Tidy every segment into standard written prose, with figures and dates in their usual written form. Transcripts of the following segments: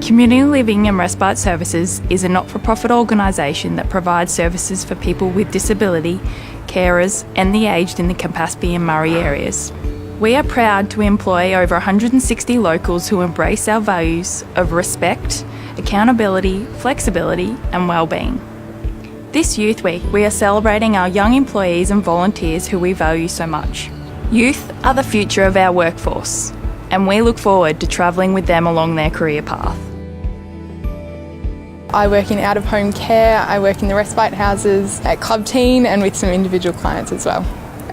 Community Living and Respite Services is a not-for-profit organisation that provides services for people with disability, carers and the aged in the Campaspe and Murray areas. We are proud to employ over 160 locals who embrace our values of respect, accountability, flexibility and wellbeing. This Youth Week, we are celebrating our young employees and volunteers who we value so much. Youth are the future of our workforce, and we look forward to travelling with them along their career path. I work in out-of-home care, I work in the respite houses, at Club Teen and with some individual clients as well.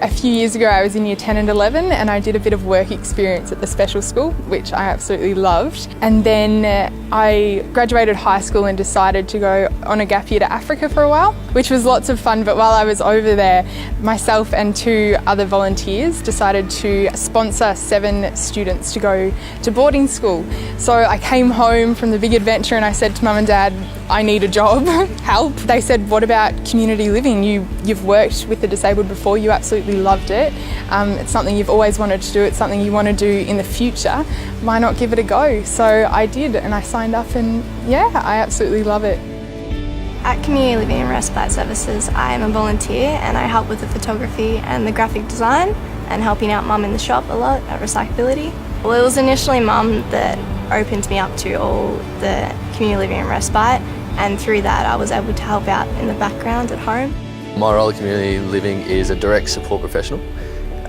A few years ago I was in year 10 and 11 and I did a bit of work experience at the special school, which I absolutely loved. And then I graduated high school and decided to go on a gap year to Africa for a while, which was lots of fun. But while I was over there, myself and 2 other volunteers decided to sponsor 7 students to go to boarding school. So I came home from the big adventure and I said to Mum and Dad, I need a job, help. They said, what about community living? You've worked with the disabled before, you absolutely loved it. It's something you've always wanted to do, it's something you want to do in the future. Why not give it a go? So I did and I signed up and yeah, I absolutely love it. At Community Living and Respite Services, I am a volunteer and I help with the photography and the graphic design and helping out Mum in the shop a lot at Recyclability. Well, it was initially Mum that opened me up to all the Community Living and Respite, and through that I was able to help out in the background at home. My role at Community Living is a direct support professional.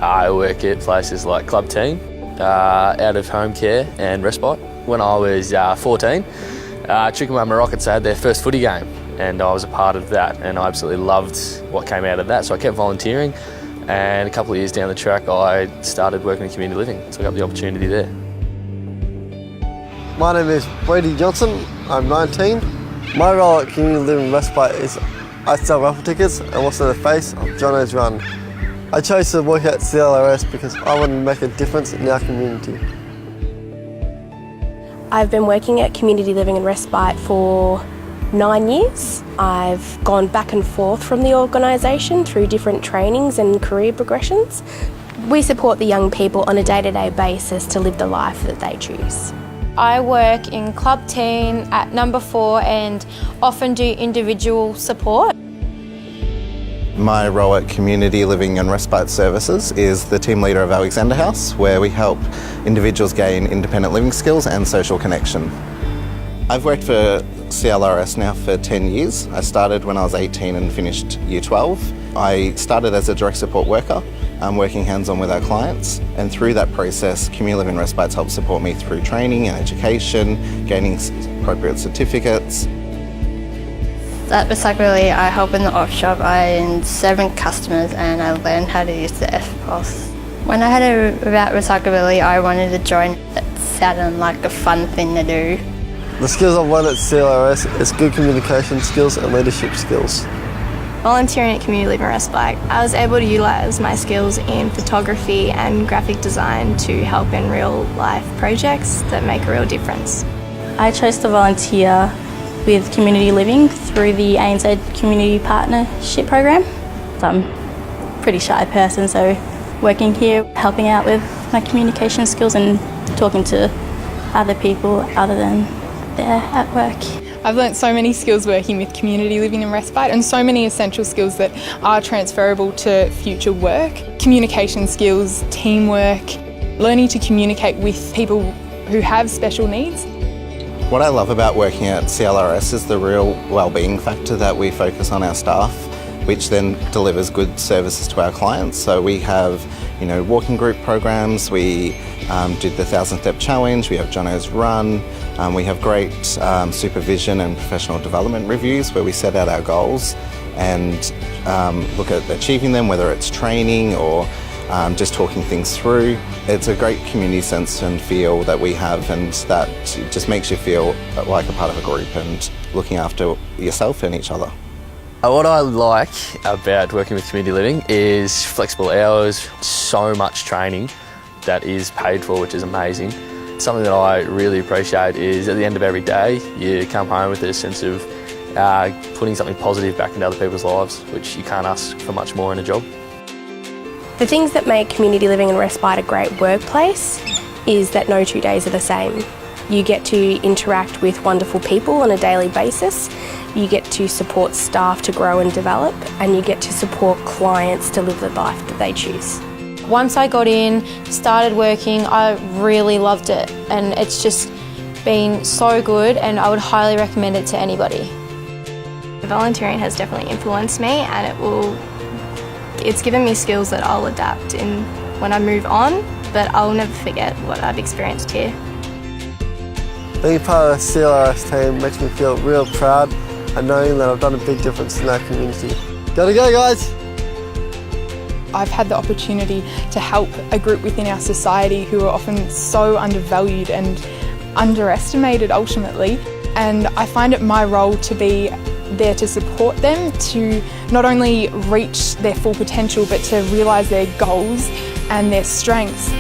I work at places like Club Teen, out of home care and respite. When I was 14, Chukwuma Rockets had their first footy game and I was a part of that and I absolutely loved what came out of that, so I kept volunteering, and a couple of years down the track I started working in community living, so I got the opportunity there. My name is Brady Johnson, I'm 19. My role at Community Living Respite is I sell raffle tickets and also the face of Jono's Run. I chose to work at CLRS because I want to make a difference in our community. I've been working at Community Living and Respite for 9 years. I've gone back and forth from the organisation through different trainings and career progressions. We support the young people on a day-to-day basis to live the life that they choose. I work in Club Teen at number 4 and often do individual support. My role at Community Living and Respite Services is the team leader of Alexander House, where we help individuals gain independent living skills and social connection. I've worked for CLRS now for 10 years. I started when I was 18 and finished year 12. I started as a direct support worker, working hands-on with our clients, and through that process Community Living Respite helped support me through training and education, gaining appropriate certificates. At Recyclability I help in the off shop. I had 7 customers and I learned how to use the FPOS. When I heard about Recyclability I wanted to join. It sounded like a fun thing to do. The skills I've learned at CLRS is good communication skills and leadership skills. Volunteering at Community Living and Respite, I was able to utilise my skills in photography and graphic design to help in real life projects that make a real difference. I chose to volunteer with Community Living through the ANZ Community Partnership Program. I'm a pretty shy person, so working here, helping out with my communication skills and talking to other people other than there at work. I've learnt so many skills working with Community Living and Respite and so many essential skills that are transferable to future work. Communication skills, teamwork, learning to communicate with people who have special needs. What I love about working at CLRS is the real wellbeing factor that we focus on our staff, which then delivers good services to our clients. So we have, walking group programs, we did the 1,000 Step Challenge, we have Jono's Run, we have great supervision and professional development reviews where we set out our goals and look at achieving them, whether it's training or just talking things through. It's a great community sense and feel that we have, and that just makes you feel like a part of a group and looking after yourself and each other. What I like about working with community living is flexible hours, so much training that is paid for, which is amazing. Something that I really appreciate is at the end of every day, you come home with a sense of putting something positive back into other people's lives, which you can't ask for much more in a job. The things that make Community Living and Respite a great workplace is that no 2 days are the same. You get to interact with wonderful people on a daily basis, you get to support staff to grow and develop, and you get to support clients to live the life that they choose. Once I got in, started working, I really loved it, and it's just been so good, and I would highly recommend it to anybody. Volunteering has definitely influenced me, and it's given me skills that I'll adapt in when I move on, but I'll never forget what I've experienced here. Being part of the CLRS team makes me feel real proud and knowing that I've done a big difference in our community. Gotta go, guys! I've had the opportunity to help a group within our society who are often so undervalued and underestimated ultimately, and I find it my role to be there to support them to not only reach their full potential but to realise their goals and their strengths.